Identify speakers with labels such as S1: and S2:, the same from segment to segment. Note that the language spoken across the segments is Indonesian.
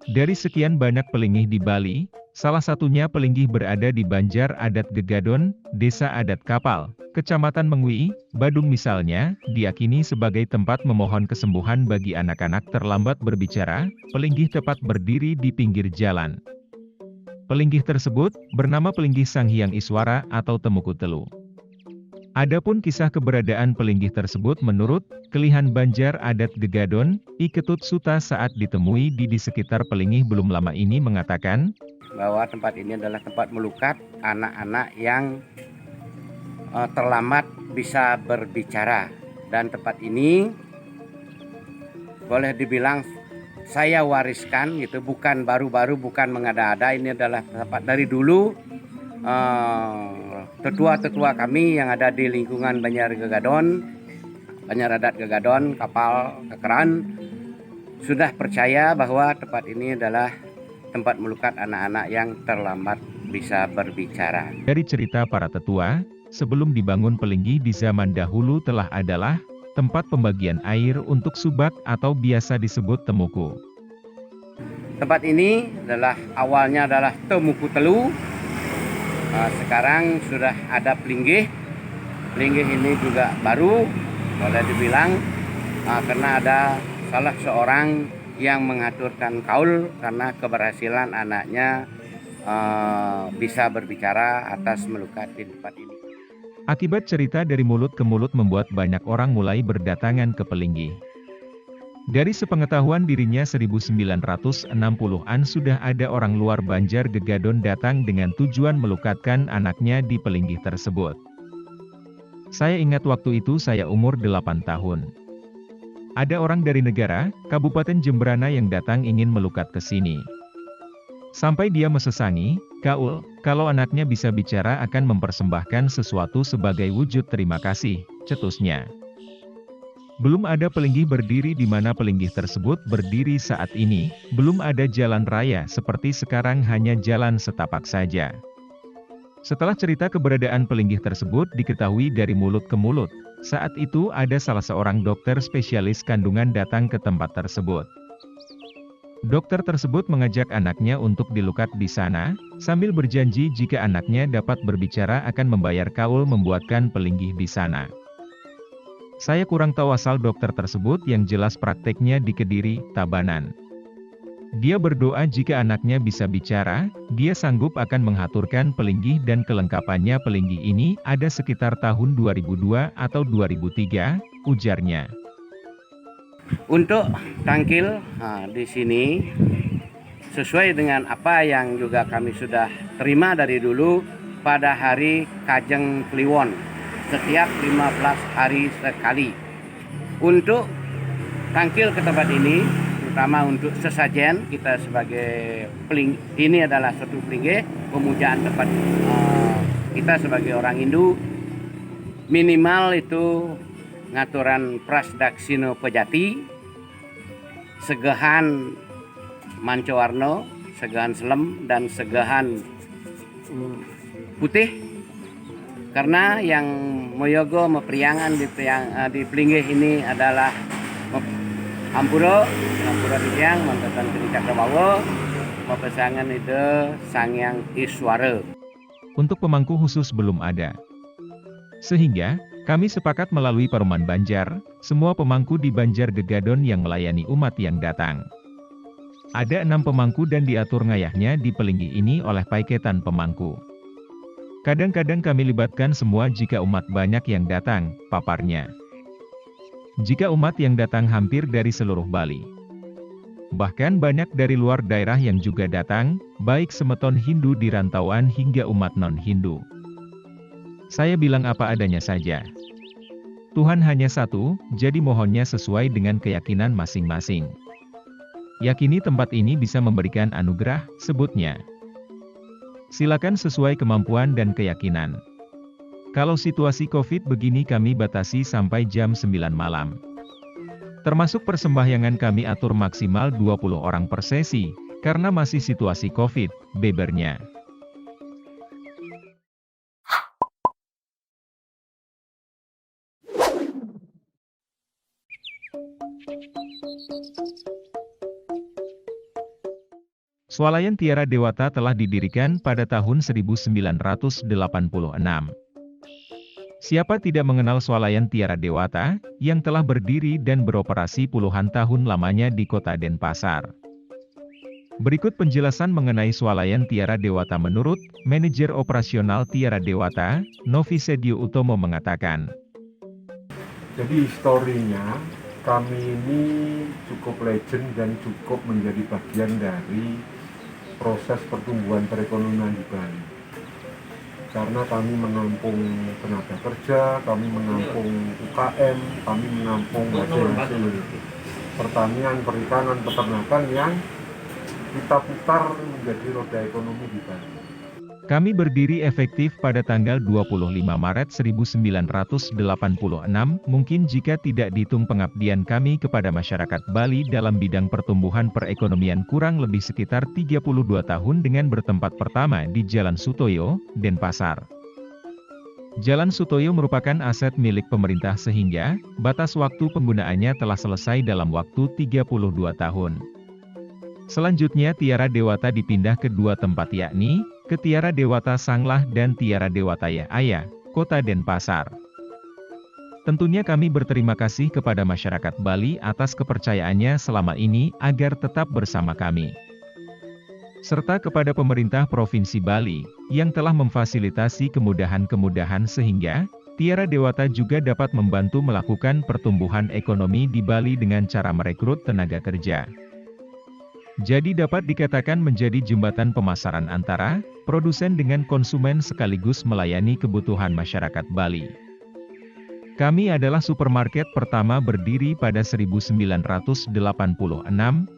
S1: Dari sekian banyak pelinggih di Bali, salah satunya pelinggih berada di Banjar Adat Gegadon, Desa Adat Kapal, Kecamatan Mengwi, Badung misalnya, diyakini sebagai tempat memohon kesembuhan bagi anak-anak terlambat berbicara. Pelinggih tepat berdiri di pinggir jalan. Pelinggih tersebut, bernama Pelinggih Sanghyang Iswara atau Temuku Telu. Adapun kisah keberadaan pelinggih tersebut menurut Kelihan Banjar Adat Gegadon, I Ketut Suta saat ditemui di sekitar pelinggih belum lama ini mengatakan,
S2: bahwa tempat ini adalah tempat melukat anak-anak yang terlambat bisa berbicara, dan tempat ini boleh dibilang saya wariskan gitu, bukan baru-baru, bukan mengada-ada. Ini adalah tempat dari dulu tetua-tetua kami yang ada di lingkungan Banjar Gegadon, Banjar Adat Gegadon, Kapal, Kekeran, sudah percaya bahwa tempat ini adalah tempat melukat anak-anak yang terlambat bisa berbicara.
S1: Dari cerita para tetua, sebelum dibangun pelinggih di zaman dahulu telah adalah tempat pembagian air untuk subak atau biasa disebut temuku.
S2: Tempat ini awalnya adalah Temuku Telu. Sekarang sudah ada pelinggih. Pelinggih ini juga baru, boleh dibilang, karena ada salah seorang yang mengaturkan kaul karena keberhasilan anaknya bisa berbicara atas melukat di tempat ini.
S1: Akibat cerita dari mulut ke mulut membuat banyak orang mulai berdatangan ke pelinggih. Dari sepengetahuan dirinya 1960-an sudah ada orang luar Banjar Gegadon datang dengan tujuan melukatkan anaknya di pelinggih tersebut. Saya ingat waktu itu saya umur 8 tahun. Ada orang dari negara, Kabupaten Jemberana yang datang ingin melukat ke sini. Sampai dia mesesangi, "Kaul, kalau anaknya bisa bicara akan mempersembahkan sesuatu sebagai wujud terima kasih," cetusnya. Belum ada pelinggih berdiri di mana pelinggih tersebut berdiri saat ini, belum ada jalan raya seperti sekarang hanya jalan setapak saja. Setelah cerita keberadaan pelinggih tersebut diketahui dari mulut ke mulut, saat itu ada salah seorang dokter spesialis kandungan datang ke tempat tersebut. Dokter tersebut mengajak anaknya untuk dilukat di sana, sambil berjanji jika anaknya dapat berbicara akan membayar kaul membuatkan pelinggih di sana. Saya kurang tahu asal dokter tersebut, yang jelas prakteknya di Kediri, Tabanan. Dia berdoa jika anaknya bisa bicara, dia sanggup akan menghaturkan pelinggih dan kelengkapannya. Pelinggih ini ada sekitar tahun 2002 atau 2003, ujarnya.
S2: Untuk tangkil di sini sesuai dengan apa yang juga kami sudah terima dari dulu pada hari Kajeng Kliwon. Setiap 15 hari sekali. Untuk tangkil ke tempat ini, terutama untuk sesajen, kita sebagai pelinggih, ini adalah suatu pelinggih, pemujaan tempat kita sebagai orang Hindu, minimal itu ngaturan Prasdaksino Pejati, segahan Mancowarno, segahan Selem, dan segahan putih. Karena yang moyogo mepriangan di pelinggih ini adalah Hampura Dihyang Mantetan Tri Cakrabawa, mepesangan itu Sanghyang Iswara.
S1: Untuk pemangku khusus belum ada. Sehingga, kami sepakat melalui Paruman Banjar, semua pemangku di Banjar Gegadon yang melayani umat yang datang. Ada 6 pemangku dan diatur ngayahnya di pelinggih ini oleh paiketan pemangku. Kadang-kadang kami libatkan semua jika umat banyak yang datang, paparnya. Jika umat yang datang hampir dari seluruh Bali. Bahkan banyak dari luar daerah yang juga datang, baik semeton Hindu di rantauan hingga umat non-Hindu. Saya bilang apa adanya saja. Tuhan hanya satu, jadi mohonnya sesuai dengan keyakinan masing-masing. Yakini tempat ini bisa memberikan anugerah, sebutnya. Silakan sesuai kemampuan dan keyakinan. Kalau situasi COVID begini kami batasi sampai jam 9 malam. Termasuk persembahyangan kami atur maksimal 20 orang per sesi, karena masih situasi COVID, bebernya. Swalayan Tiara Dewata telah didirikan pada tahun 1986. Siapa tidak mengenal Swalayan Tiara Dewata, yang telah berdiri dan beroperasi puluhan tahun lamanya di kota Denpasar. Berikut penjelasan mengenai Swalayan Tiara Dewata menurut Manajer Operasional Tiara Dewata, Novi Sedio Utomo mengatakan.
S3: Jadi historinya, kami ini cukup legend dan cukup menjadi bagian dari proses pertumbuhan perekonomian di Bali. Karena kami menampung tenaga kerja, kami menampung UKM, kami menampung hasil-hasil pertanian, perikanan, peternakan yang kita putar menjadi roda ekonomi di Bali.
S1: Kami berdiri efektif pada tanggal 25 Maret 1986, mungkin jika tidak dihitung pengabdian kami kepada masyarakat Bali dalam bidang pertumbuhan perekonomian kurang lebih sekitar 32 tahun dengan bertempat pertama di Jalan Sutoyo, Denpasar. Jalan Sutoyo merupakan aset milik pemerintah sehingga, batas waktu penggunaannya telah selesai dalam waktu 32 tahun. Selanjutnya Tiara Dewata dipindah ke dua tempat yakni, ke Tiara Dewata Sanglah dan Tiara Dewata Ayah, Kota Denpasar. Tentunya kami berterima kasih kepada masyarakat Bali atas kepercayaannya selama ini agar tetap bersama kami. Serta kepada pemerintah Provinsi Bali, yang telah memfasilitasi kemudahan-kemudahan sehingga, Tiara Dewata juga dapat membantu melakukan pertumbuhan ekonomi di Bali dengan cara merekrut tenaga kerja. Jadi dapat dikatakan menjadi jembatan pemasaran antara produsen dengan konsumen sekaligus melayani kebutuhan masyarakat Bali. Kami adalah supermarket pertama berdiri pada 1986,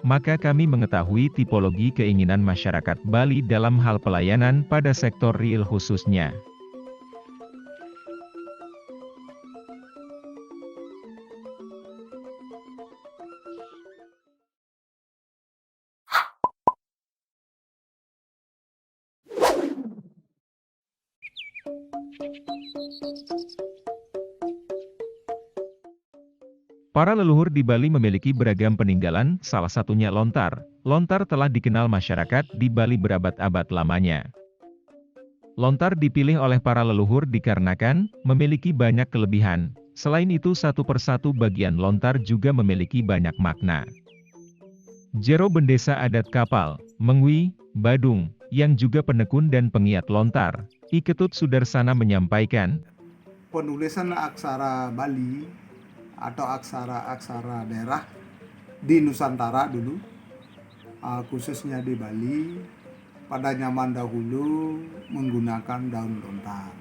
S1: maka kami mengetahui tipologi keinginan masyarakat Bali dalam hal pelayanan pada sektor real khususnya. Para leluhur di Bali memiliki beragam peninggalan, salah satunya lontar. Lontar telah dikenal masyarakat di Bali berabad-abad lamanya. Lontar dipilih oleh para leluhur dikarenakan memiliki banyak kelebihan. Selain itu satu persatu bagian lontar juga memiliki banyak makna. Jero Bendesa Adat Kapal, Mengwi, Badung, yang juga penekun dan pengiat lontar, Iketut Sudarsana menyampaikan,
S4: penulisan aksara Bali atau aksara-aksara daerah di Nusantara dulu, khususnya di Bali, pada zaman dahulu menggunakan daun lontar.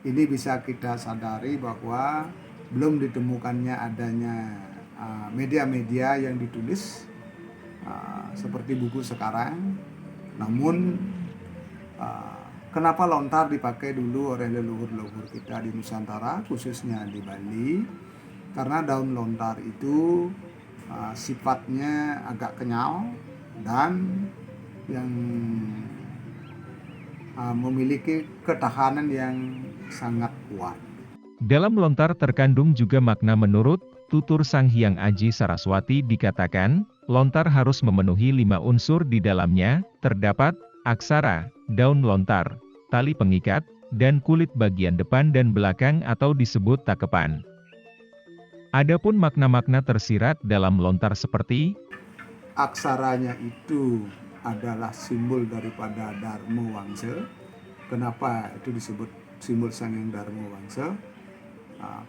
S4: Ini bisa kita sadari bahwa belum ditemukannya adanya media-media yang ditulis seperti buku sekarang. Namun kenapa lontar dipakai dulu oleh leluhur-leluhur kita di Nusantara, khususnya di Bali? Karena daun lontar itu sifatnya agak kenyal dan yang memiliki ketahanan yang sangat kuat.
S1: Dalam lontar terkandung juga makna menurut tutur Sang Hyang Aji Saraswati dikatakan, lontar harus memenuhi 5 unsur di dalamnya, terdapat aksara, daun lontar, tali pengikat, dan kulit bagian depan dan belakang atau disebut takepan. Adapun makna-makna tersirat dalam lontar seperti
S4: aksaranya itu adalah simbol daripada Dharma Wangsa. Kenapa itu disebut simbol Sang Hyang Dharma Wangsa?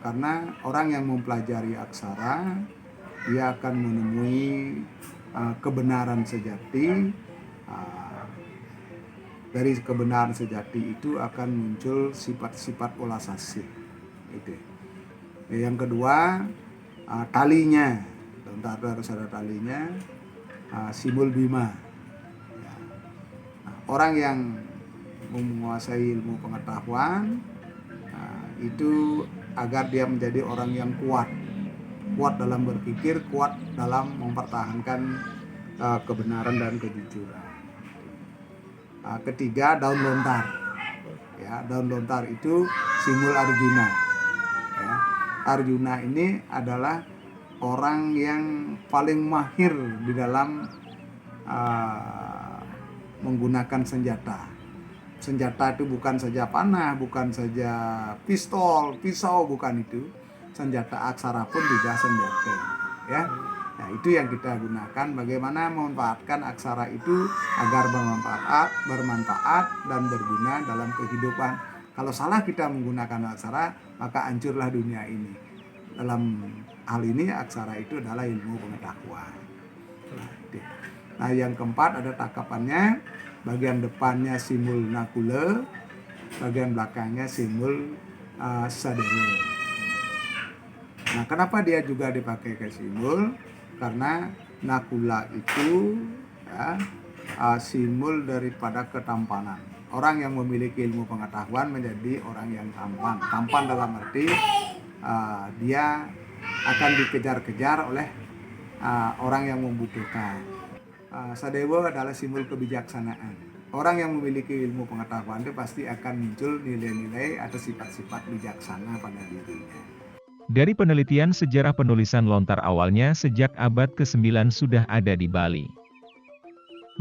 S4: Karena orang yang mempelajari aksara, dia akan menemui kebenaran sejati. Dari kebenaran sejati itu akan muncul sifat-sifat ulasasih. Itu. Yang kedua, talinya, lontar harus ada talinya, simbol bima. Ya. Orang yang menguasai ilmu pengetahuan itu agar dia menjadi orang yang kuat dalam berpikir, kuat dalam mempertahankan kebenaran dan kejujuran. Ketiga, daun lontar. Ya, daun lontar itu simbol Arjuna. Ya. Arjuna ini adalah orang yang paling mahir di dalam menggunakan senjata. Senjata itu bukan saja panah, bukan saja pistol, pisau, bukan itu. Senjata aksara pun juga senjata, ya. Nah, itu yang kita gunakan, bagaimana memanfaatkan aksara itu agar bermanfaat dan berguna dalam kehidupan. Kalau salah kita menggunakan aksara, maka hancurlah dunia ini. Dalam hal ini aksara itu adalah ilmu pengetahuan. Nah, yang keempat ada takapannya, bagian depannya simbol nakula, bagian belakangnya simbol sadewa. Nah, kenapa dia juga dipakai ke simbol? Karena nakula itu ya, simbol daripada ketampanan. Orang yang memiliki ilmu pengetahuan menjadi orang yang tampan. Tampan dalam arti dia akan dikejar-kejar oleh orang yang membutuhkan. Sadewa adalah simbol kebijaksanaan. Orang yang memiliki ilmu pengetahuan itu pasti akan muncul nilai-nilai atau sifat-sifat bijaksana pada dirinya.
S1: Dari penelitian sejarah penulisan lontar awalnya sejak abad ke-9 sudah ada di Bali.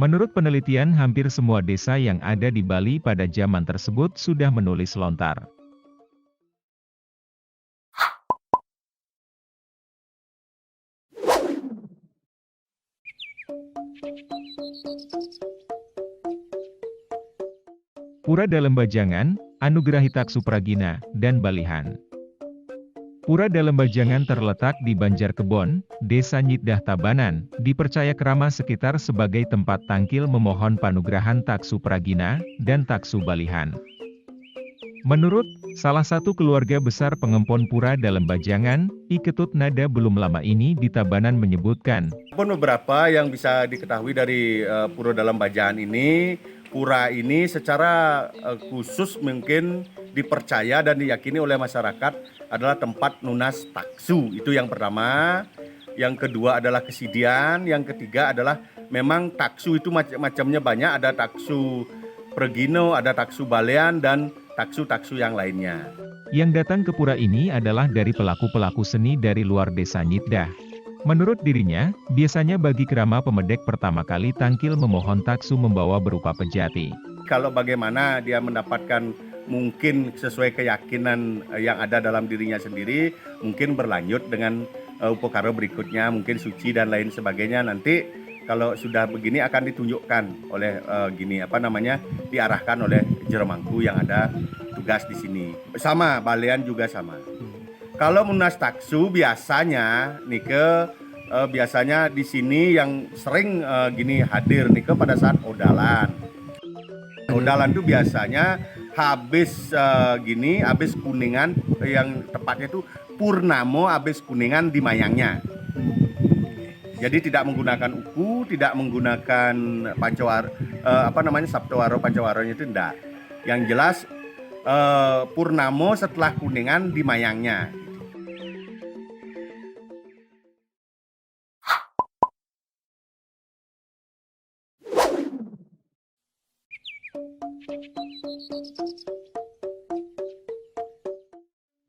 S1: Menurut penelitian hampir semua desa yang ada di Bali pada zaman tersebut sudah menulis lontar. Pura Dalem Bajangan, Anugrahi Taksu Pragina, dan Balihan. Pura Dalem Bajangan terletak di Banjarkebon, Desa Nyitdah Tabanan, dipercaya keramat sekitar sebagai tempat tangkil memohon panugrahan Taksu Pragina, dan Taksu Balihan. Menurut salah satu keluarga besar pengempon Pura Dalem Bajangan, I Ketut Nada belum lama ini di Tabanan menyebutkan,
S5: pun beberapa yang bisa diketahui dari Pura Dalem Bajangan ini, pura ini secara khusus mungkin dipercaya dan diyakini oleh masyarakat adalah tempat nunas taksu. Itu yang pertama. Yang kedua adalah kesidian. Yang ketiga adalah memang taksu itu macam-macamnya banyak. Ada taksu Pregino, ada taksu Balean, dan taksu-taksu yang lainnya.
S1: Yang datang ke pura ini adalah dari pelaku-pelaku seni dari luar desa Nyitdah. Menurut dirinya, biasanya bagi kerama pemedek pertama kali tangkil memohon taksu membawa berupa pejati.
S5: Kalau bagaimana dia mendapatkan mungkin sesuai keyakinan yang ada dalam dirinya sendiri, mungkin berlanjut dengan upakara berikutnya, mungkin suci dan lain sebagainya. Nanti kalau sudah begini akan ditunjukkan oleh diarahkan oleh jeremangku yang ada tugas di sini. Sama, Balean juga sama. Kalau munas taksu biasanya biasanya di sini yang sering hadir pada saat odalan. Odalan itu biasanya habis kuningan, yang tepatnya itu purnamo habis kuningan di mayangnya. Jadi tidak menggunakan uku, tidak menggunakan saptowaro pancawaronya itu enggak. Yang jelas purnamo setelah kuningan di mayangnya.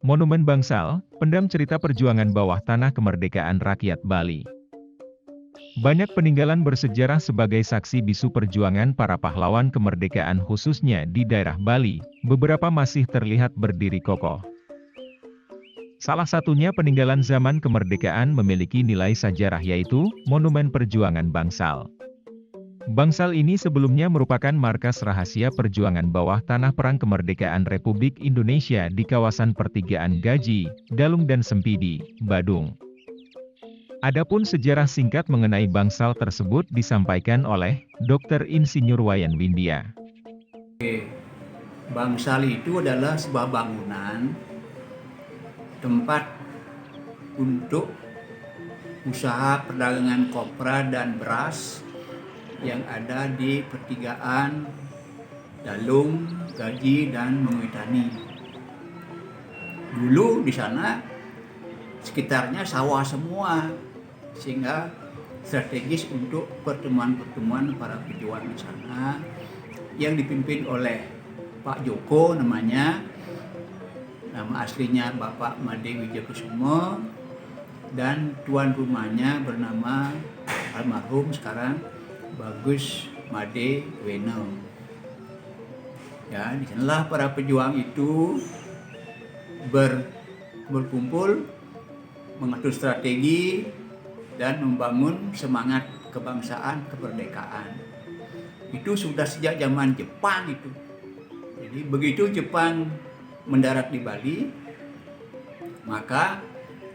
S1: Monumen Bangsal, pendam cerita perjuangan bawah tanah kemerdekaan rakyat Bali. Banyak peninggalan bersejarah sebagai saksi bisu perjuangan para pahlawan kemerdekaan khususnya di daerah Bali, beberapa masih terlihat berdiri kokoh. Salah satunya peninggalan zaman kemerdekaan memiliki nilai sejarah yaitu Monumen Perjuangan Bangsal. Bangsal ini sebelumnya merupakan markas rahasia perjuangan bawah tanah Perang Kemerdekaan Republik Indonesia di kawasan pertigaan Gaji, Dalung dan Sempidi, Badung. Adapun sejarah singkat mengenai Bangsal tersebut disampaikan oleh Dr. Insinyur Wayan Windia.
S6: Bangsal itu adalah sebuah bangunan tempat untuk usaha perdagangan kopra dan beras yang ada di pertigaan Dalung, Gaji, dan Mengwitani. Dulu di sana sekitarnya sawah semua, sehingga strategis untuk pertemuan-pertemuan para pejuang di sana yang dipimpin oleh Pak Joko namanya, nama aslinya Bapak Made Wijokusumo, dan tuan rumahnya bernama almarhum sekarang Bagus Made Weno. Ya, di sanalah para pejuang itu berkumpul, mengatur strategi dan membangun semangat kebangsaan, kemerdekaan. Itu sudah sejak zaman Jepang itu. Jadi begitu Jepang mendarat di Bali, maka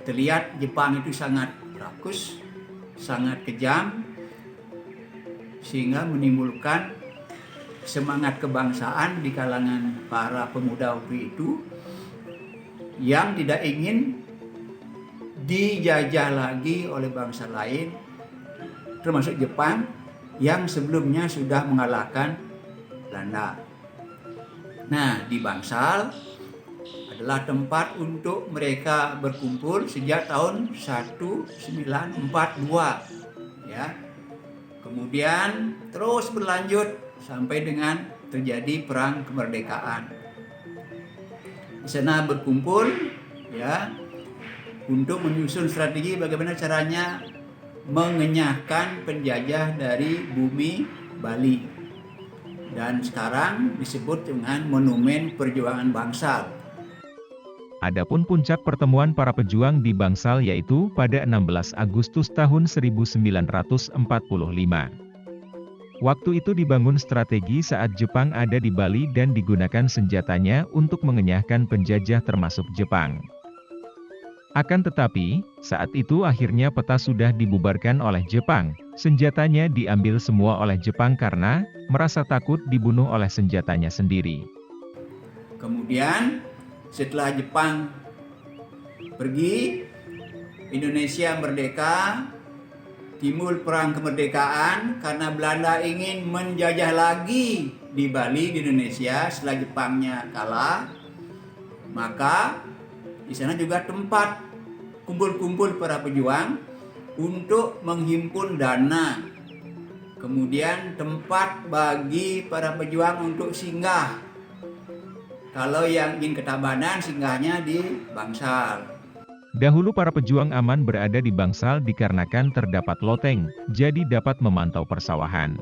S6: terlihat Jepang itu sangat rakus, sangat kejam, sehingga menimbulkan semangat kebangsaan di kalangan para pemuda waktu itu yang tidak ingin dijajah lagi oleh bangsa lain, termasuk Jepang yang sebelumnya sudah mengalahkan Belanda. Nah, di Bangsal adalah tempat untuk mereka berkumpul sejak tahun 1942, ya. Kemudian terus berlanjut sampai dengan terjadi perang kemerdekaan. Di sana berkumpul, ya, untuk menyusun strategi bagaimana caranya mengenyahkan penjajah dari bumi Bali. Dan sekarang disebut dengan Monumen Perjuangan Bangsal.
S1: Adapun puncak pertemuan para pejuang di Bangsal yaitu pada 16 Agustus tahun 1945. Waktu itu dibangun strategi saat Jepang ada di Bali dan digunakan senjatanya untuk mengenyahkan penjajah termasuk Jepang. Akan tetapi, saat itu akhirnya peta sudah dibubarkan oleh Jepang, senjatanya diambil semua oleh Jepang karena merasa takut dibunuh oleh senjatanya sendiri.
S6: Kemudian setelah Jepang pergi, Indonesia merdeka, timbul perang kemerdekaan karena Belanda ingin menjajah lagi di Bali, di Indonesia setelah Jepangnya kalah. Maka di sana juga tempat kumpul-kumpul para pejuang untuk menghimpun dana. Kemudian tempat bagi para pejuang untuk singgah. Kalau yang ingin ke Tabanan, singgahnya di Bangsal.
S1: Dahulu para pejuang aman berada di Bangsal dikarenakan terdapat loteng, jadi dapat memantau persawahan.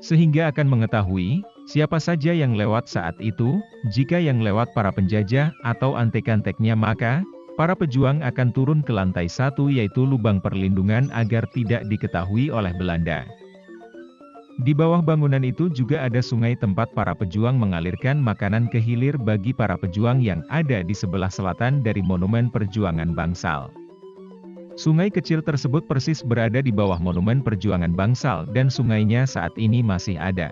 S1: Sehingga akan mengetahui siapa saja yang lewat saat itu. Jika yang lewat para penjajah atau antek-anteknya, maka para pejuang akan turun ke lantai 1 yaitu lubang perlindungan agar tidak diketahui oleh Belanda. Di bawah bangunan itu juga ada sungai tempat para pejuang mengalirkan makanan ke hilir bagi para pejuang yang ada di sebelah selatan dari Monumen Perjuangan Bangsal. Sungai kecil tersebut persis berada di bawah Monumen Perjuangan Bangsal dan sungainya saat ini masih ada.